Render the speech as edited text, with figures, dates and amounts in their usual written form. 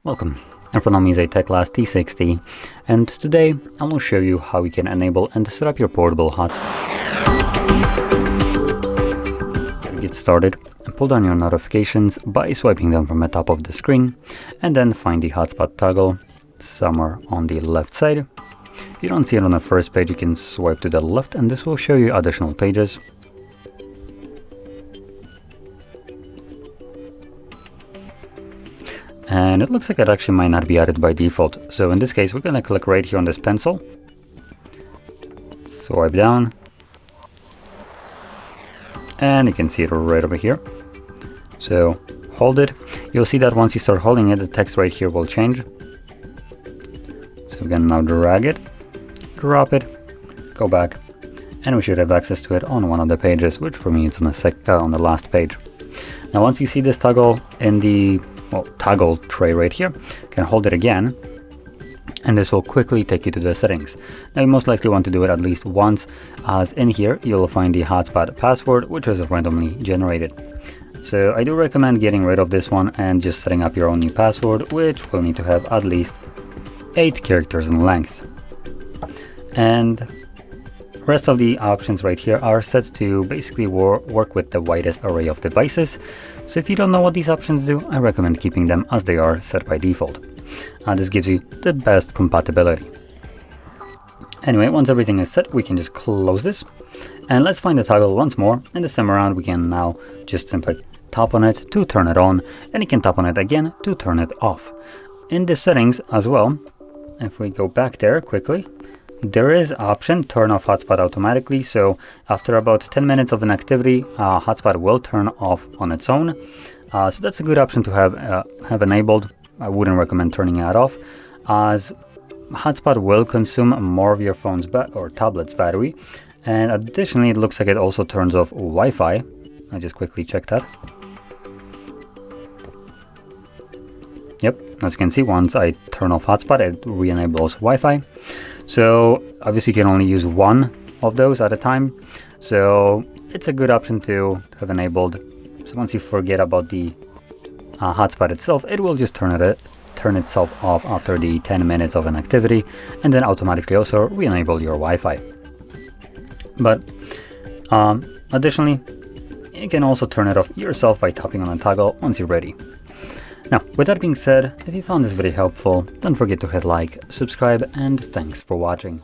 Welcome. In front of me is a Teclast T60, and today I will show you how you can enable and set up your portable hotspot. To get started, pull down your notifications by swiping them from the top of the screen, and then find the hotspot toggle somewhere on the left side. If you don't see it on the first page, you can swipe to the left, and this will show you additional pages. And it looks like it actually might not be added by default. So in this case, we're going to click right here on this pencil. Swipe down. And you can see it right over here. So hold it. You'll see that once you start holding it, the text right here will change. So we're going to now drag it, drop it, go back, and we should have access to it on one of the pages, which for me it's on the last page. Now once you see this toggle in the toggle tray right here, you can hold it again, and this will quickly take you to the settings. Now you most likely want to do it at least once, as in here you'll find the hotspot password, which is randomly generated. So I do recommend getting rid of this one and just setting up your own new password, which will need to have at least 8 characters in length. And the rest of the options right here are set to basically work with the widest array of devices. So if you don't know what these options do, I recommend keeping them as they are set by default. This gives you the best compatibility. Anyway, once everything is set, we can just close this. And let's find the toggle once more, and this time around we can now just simply tap on it to turn it on, and you can tap on it again to turn it off. In the settings as well, if we go back there quickly, there is option turn off hotspot automatically. So after about 10 minutes of an activity, hotspot will turn off on its own. So that's a good option to have enabled. I wouldn't recommend turning it off, as hotspot will consume more of your phone's or tablet's battery. And additionally, it looks like it also turns off Wi-Fi. I just quickly checked that. Yep, as you can see, once I turn off hotspot, it re-enables Wi-Fi. So obviously you can only use one of those at a time. So it's a good option to have enabled. So once you forget about the hotspot itself, it will just turn itself off after the 10 minutes of an activity, and then automatically also re-enable your Wi-Fi. But additionally, you can also turn it off yourself by tapping on the toggle once you're ready. Now, with that being said, if you found this video helpful, don't forget to hit like, subscribe, and thanks for watching.